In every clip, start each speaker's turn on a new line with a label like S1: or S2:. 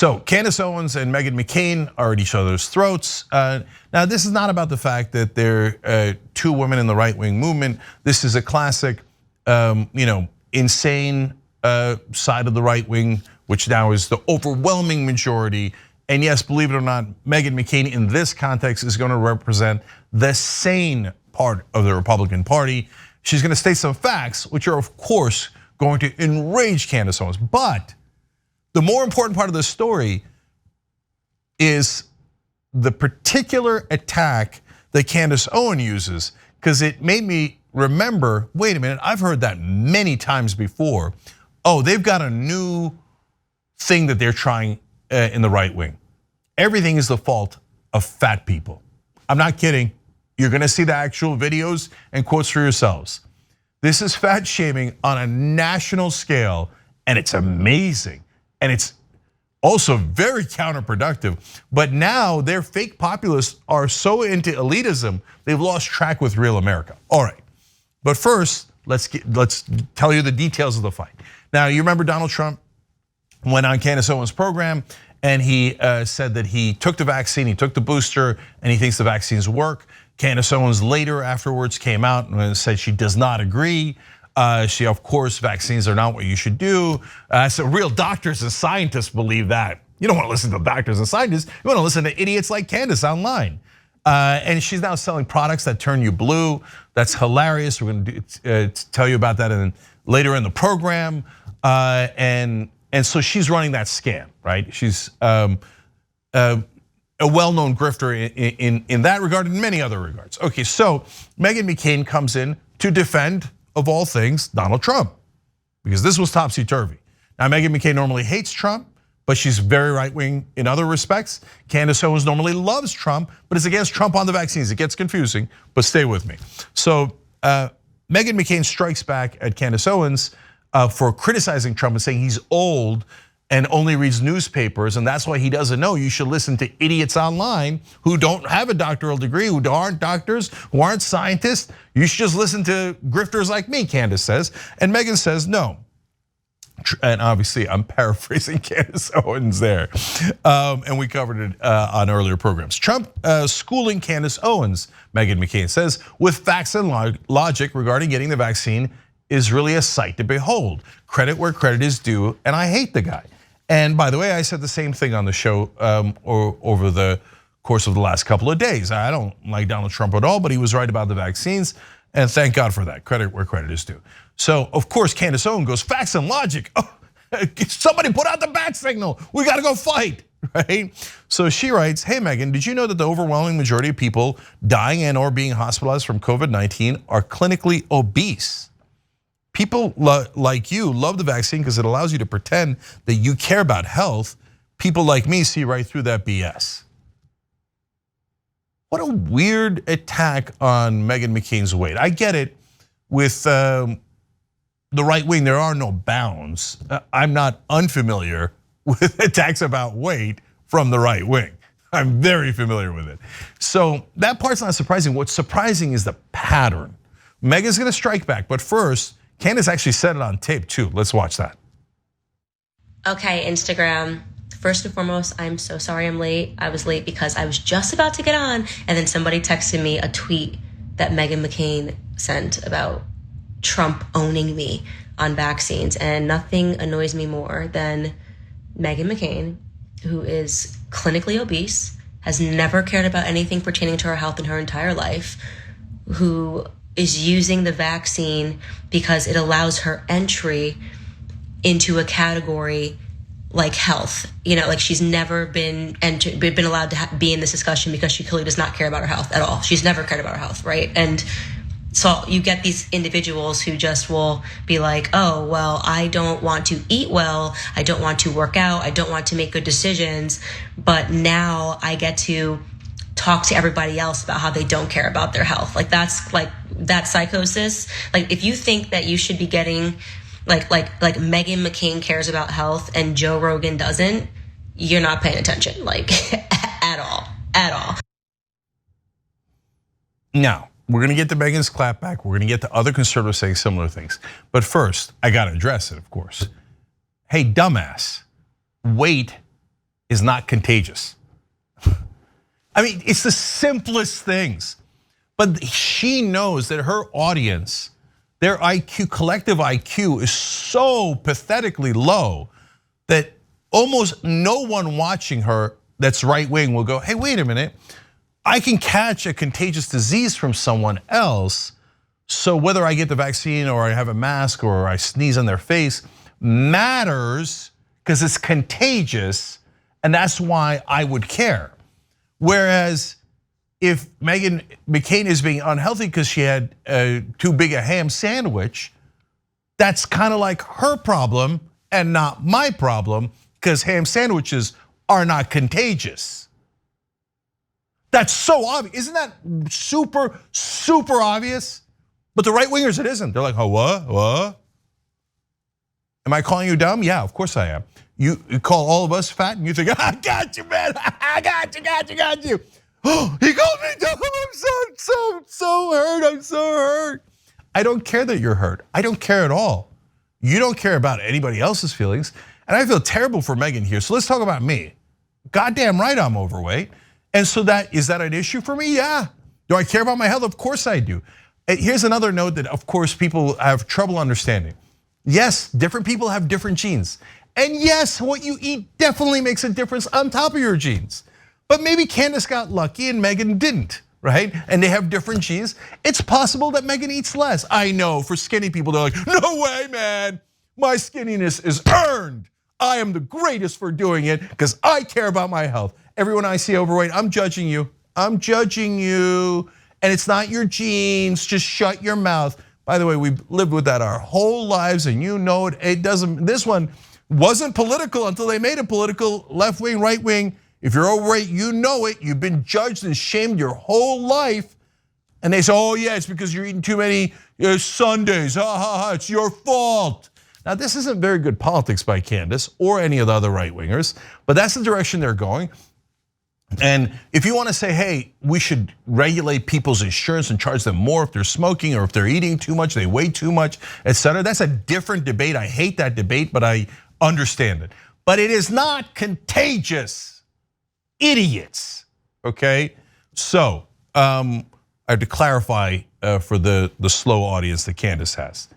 S1: So Candace Owens and Meghan McCain are at each other's throats. Now this is not about the fact that they're two women in the right-wing movement. This is a classic, insane side of the right wing, which now is the overwhelming majority. And yes, believe it or not, Meghan McCain in this context is going to represent the sane part of the Republican Party. She's going to state some facts, which are of course going to enrage Candace Owens. But the more important part of the story is the particular attack that Candace Owens uses, because it made me remember, wait a minute, I've heard that many times before. Oh, they've got a new thing that they're trying in the right wing. Everything is the fault of fat people. I'm not kidding. You're gonna see the actual videos and quotes for yourselves. This is fat shaming on a national scale, and it's amazing. And it's also very counterproductive. But now their fake populists are so into elitism, they've lost track with real America. All right, but first, let's tell you the details of the fight. Now, you remember Donald Trump went on Candace Owens' program and he said that he took the vaccine, he took the booster, and he thinks the vaccines work. Candace Owens later afterwards came out and said she does not agree. She, of course, vaccines are not what you should do. So real doctors and scientists believe that. You don't want to listen to doctors and scientists. You want to listen to idiots like Candace online. And she's now selling products that turn you blue. That's hilarious. We're going to tell you about that later in the program. And so she's running that scam, right? She's a well-known grifter in that regard and many other regards. Okay, so Meghan McCain comes in to defend, of all things, Donald Trump, because this was topsy-turvy. Now, Meghan McCain normally hates Trump, but she's very right-wing in other respects. Candace Owens normally loves Trump, but is against Trump on the vaccines. It gets confusing, but stay with me. So Meghan McCain strikes back at Candace Owens for criticizing Trump and saying he's old and only reads newspapers, and that's why he doesn't know. You should listen to idiots online who don't have a doctoral degree, who aren't doctors, who aren't scientists. You should just listen to grifters like me, Candace says. And Meghan says no. And obviously, I'm paraphrasing Candace Owens there. And we covered it on earlier programs. Trump schooling Candace Owens, Meghan McCain says, with facts and logic regarding getting the vaccine is really a sight to behold. Credit where credit is due, and I hate the guy. And by the way, I said the same thing on the show over the course of the last couple of days. I don't like Donald Trump at all, but he was right about the vaccines, and thank God for that. Credit where credit is due. So of course, Candace Owens goes, facts and logic. Oh, somebody put out the bat signal. We gotta go fight, right? So she writes, hey Meghan, did you know that the overwhelming majority of people dying and or being hospitalized from COVID-19 are clinically obese? People like you love the vaccine because it allows you to pretend that you care about health. People like me see right through that BS. What a weird attack on Meghan McCain's weight. I get it with the right wing, there are no bounds. I'm not unfamiliar with attacks about weight from the right wing. I'm very familiar with it. So that part's not surprising. What's surprising is the pattern. Meghan's gonna strike back, but first, Candace actually said it on tape too. Let's watch that.
S2: Okay, Instagram. First and foremost, I'm so sorry I'm late. I was late because I was just about to get on, and then somebody texted me a tweet that Meghan McCain sent about Trump owning me on vaccines. And nothing annoys me more than Meghan McCain, who is clinically obese, has never cared about anything pertaining to her health in her entire life, who is using the vaccine because it allows her entry into a category like health. Like she's never been allowed to be in this discussion because she clearly does not care about her health at all. She's never cared about her health, right? And so you get these individuals who just will be like, oh, well, I don't want to eat well. I don't want to work out. I don't want to make good decisions. But now I get to talk to everybody else about how they don't care about their health. Like that's like that psychosis. Like if you think that you should be getting like Meghan McCain cares about health and Joe Rogan doesn't, you're not paying attention, like at all.
S1: Now, we're gonna get to Meghan's clapback. We're gonna get to other conservatives saying similar things. But first, I gotta address it, of course. Hey, dumbass, weight is not contagious. I mean, it's the simplest things. But she knows that her audience, their IQ, collective IQ, is so pathetically low that almost no one watching her that's right-wing will go, hey, wait a minute, I can catch a contagious disease from someone else, so whether I get the vaccine or I have a mask or I sneeze on their face matters because it's contagious, and that's why I would care. Whereas if Meghan McCain is being unhealthy because she had too big a ham sandwich, that's kind of like her problem and not my problem, because ham sandwiches are not contagious. That's so obvious. Isn't that super, super obvious? But the right-wingers, it isn't. They're like, oh, what? Am I calling you dumb? Yeah, of course I am. You call all of us fat and you think, I got you, man. I got you. Oh, he called me dumb. I'm so hurt. I'm so hurt. I don't care that you're hurt. I don't care at all. You don't care about anybody else's feelings. And I feel terrible for Meghan here. So let's talk about me. Goddamn right I'm overweight. And so is that an issue for me? Yeah. Do I care about my health? Of course I do. Here's another note that of course people have trouble understanding. Yes, different people have different genes. And yes, what you eat definitely makes a difference on top of your genes. But maybe Candace got lucky and Meghan didn't, right? And they have different genes. It's possible that Meghan eats less. I know, for skinny people, they're like, no way, man. My skinniness is earned. I am the greatest for doing it because I care about my health. Everyone I see overweight, I'm judging you. I'm judging you. And it's not your genes, just shut your mouth. By the way, we've lived with that our whole lives and you know it. It doesn't, this one wasn't political until they made it political, left wing, right wing. If you're overweight, you know it. You've been judged and shamed your whole life. And they say, oh yeah, it's because you're eating too many Sundays. Ha ha ha, it's your fault. Now this isn't very good politics by Candace or any of the other right wingers, but that's the direction they're going. And if you want to say, hey, we should regulate people's insurance and charge them more if they're smoking or if they're eating too much, they weigh too much, etc. That's a different debate. I hate that debate, but I understand it. But it is not contagious. Idiots, okay? So I have to clarify for the slow audience that Candace has.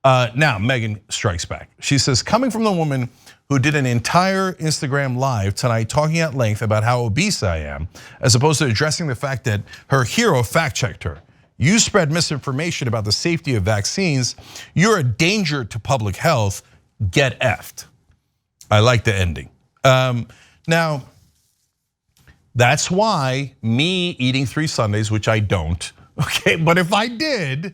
S1: Now, Meghan strikes back. She says, coming from the woman who did an entire Instagram live tonight talking at length about how obese I am, as opposed to addressing the fact that her hero fact-checked her. You spread misinformation about the safety of vaccines. You're a danger to public health. Get effed. I like the ending. Now, that's why me eating 3 Sundays, which I don't, okay, but if I did,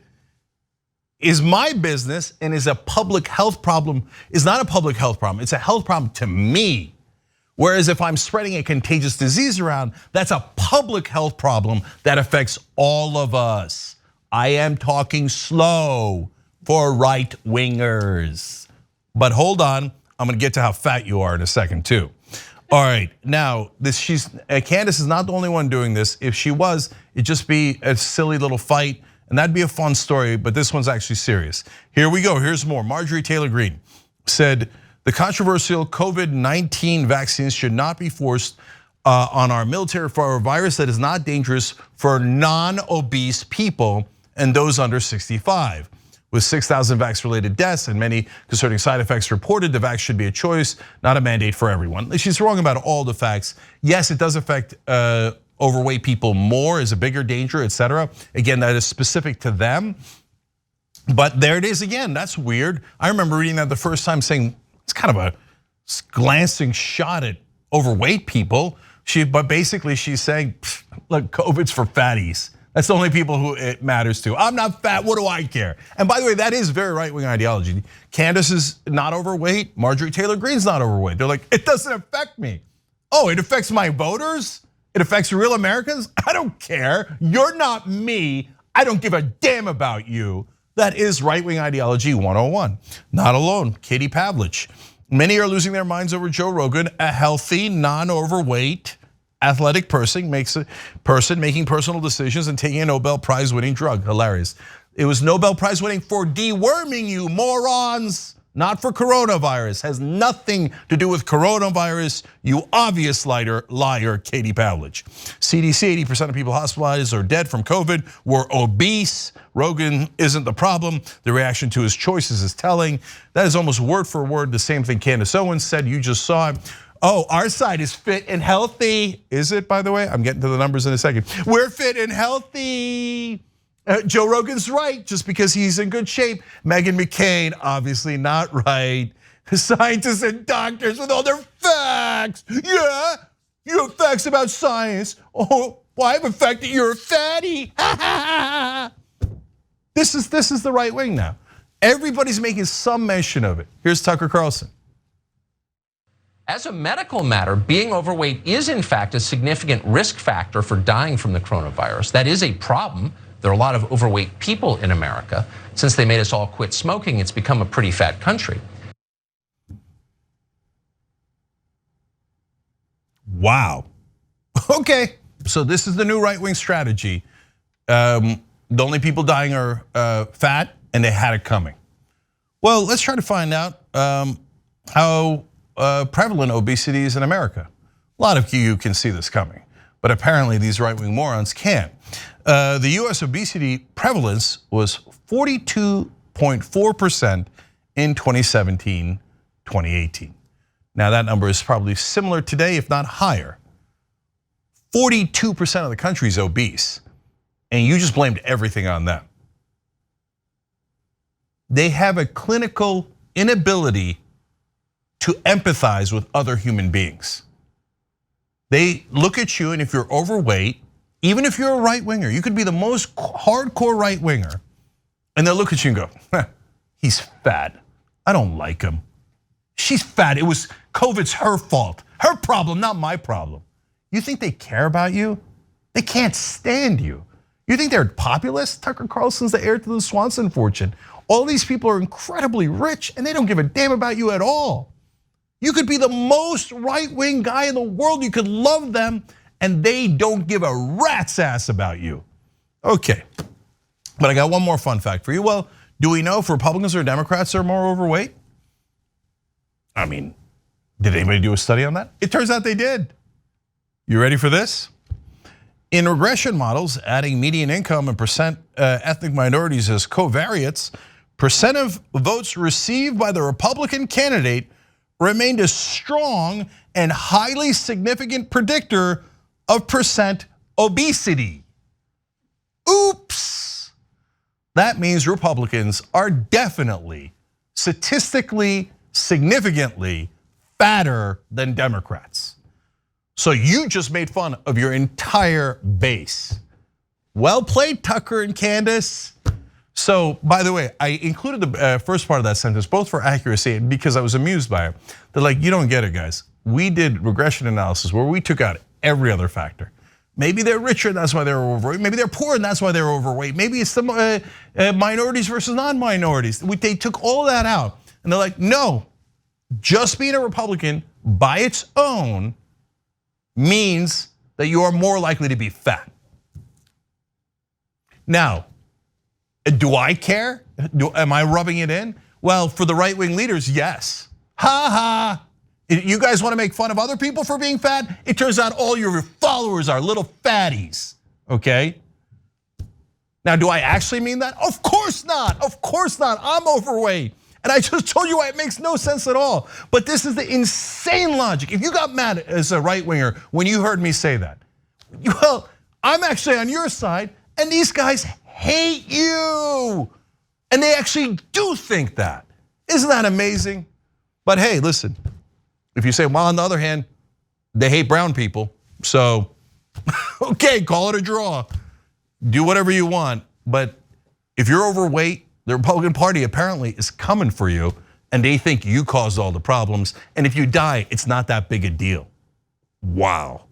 S1: is my business and is a public health problem, is not a public health problem, it's a health problem to me. Whereas if I'm spreading a contagious disease around, that's a public health problem that affects all of us. I am talking slow for right wingers. But hold on, I'm gonna get to how fat you are in a second too. All right, now Candace is not the only one doing this. If she was, it'd just be a silly little fight. And that'd be a fun story, but this one's actually serious. Here we go, here's more. Marjorie Taylor Greene said, the controversial COVID-19 vaccines should not be forced on our military for a virus that is not dangerous for non-obese people and those under 65. With 6,000 vax-related deaths and many concerning side effects reported, the vax should be a choice, not a mandate for everyone. She's wrong about all the facts. Yes, it does affect overweight people more, is a bigger danger, etc. Again, that is specific to them. But there it is again, that's weird. I remember reading that the first time saying, it's kind of a glancing shot at overweight people. But basically she's saying, look, COVID's for fatties. That's the only people who it matters to. I'm not fat, what do I care? And by the way, that is very right-wing ideology. Candace is not overweight, Marjorie Taylor Greene's not overweight. They're like, it doesn't affect me. Oh, it affects my voters? It affects real Americans? I don't care. You're not me. I don't give a damn about you. That is right-wing ideology 101. Not alone, Katie Pavlich. Many are losing their minds over Joe Rogan, a healthy, non-overweight, athletic person making personal decisions and taking a Nobel Prize winning drug. Hilarious. It was Nobel Prize winning for deworming, you morons. not for coronavirus. Has nothing to do with coronavirus, you obvious liar, Katie Pavlich. CDC, 80% of people hospitalized or dead from COVID were obese. Rogan isn't the problem. The reaction to his choices is telling. That is almost word for word the same thing Candace Owens said. You just saw it. Oh, our side is fit and healthy. Is it, by the way? I'm getting to the numbers in a second. We're fit and healthy. Joe Rogan's right, just because he's in good shape. Meghan McCain, obviously not right. Scientists and doctors with all their facts. Yeah, you have facts about science. Oh, well, I have a fact that you're a fatty. This is the right wing now. Everybody's making some mention of it. Here's Tucker Carlson.
S3: As a medical matter, being overweight is in fact a significant risk factor for dying from the coronavirus. That is a problem. There are a lot of overweight people in America. Since they made us all quit smoking, it's become a pretty fat country.
S1: Wow. Okay, so this is the new right-wing strategy. The only people dying are fat, and they had it coming. Well, let's try to find out how prevalent obesity is in America. A lot of you can see this coming, but apparently these right-wing morons can't. The US obesity prevalence was 42.4% in 2017, 2018. Now that number is probably similar today, if not higher. 42% of the country is obese, and you just blamed everything on them. They have a clinical inability to empathize with other human beings. They look at you, and if you're overweight, even if you're a right-winger, you could be the most hardcore right-winger, and they'll look at you and go, he's fat, I don't like him. She's fat, COVID's her fault, her problem, not my problem. You think they care about you? They can't stand you. You think they're populist? Tucker Carlson's the heir to the Swanson fortune. All these people are incredibly rich, and they don't give a damn about you at all. You could be the most right-wing guy in the world, you could love them, and they don't give a rat's ass about you. Okay, but I got one more fun fact for you. Well, do we know if Republicans or Democrats are more overweight? I mean, did anybody do a study on that? It turns out they did. You ready for this? In regression models, adding median income and percent ethnic minorities as covariates, percent of votes received by the Republican candidate remained a strong and highly significant predictor of percent obesity. Oops. That means Republicans are definitely, statistically, significantly fatter than Democrats. So you just made fun of your entire base. Well played, Tucker and Candace. So, by the way, I included the first part of that sentence, both for accuracy and because I was amused by it. They're like, you don't get it, guys. We did regression analysis where we took out every other factor. Maybe they're richer and that's why they're overweight. Maybe they're poor and that's why they're overweight. Maybe it's the minorities versus non-minorities. They took all that out. And they're like, no, just being a Republican by its own means that you are more likely to be fat. Now, do I care? Am I rubbing it in? Well, for the right-wing leaders, yes. Ha ha. You guys want to make fun of other people for being fat? It turns out all your followers are little fatties, okay? Now, do I actually mean that? Of course not, of course not. I'm overweight. And I just told you why it makes no sense at all. But this is the insane logic. If you got mad as a right-winger when you heard me say that, well, I'm actually on your side, and these guys hate you. And they actually do think that. Isn't that amazing? But hey, listen, if you say, well, on the other hand, they hate brown people, so okay, call it a draw. Do whatever you want, but if you're overweight, the Republican Party apparently is coming for you, and they think you caused all the problems, and if you die, it's not that big a deal. Wow.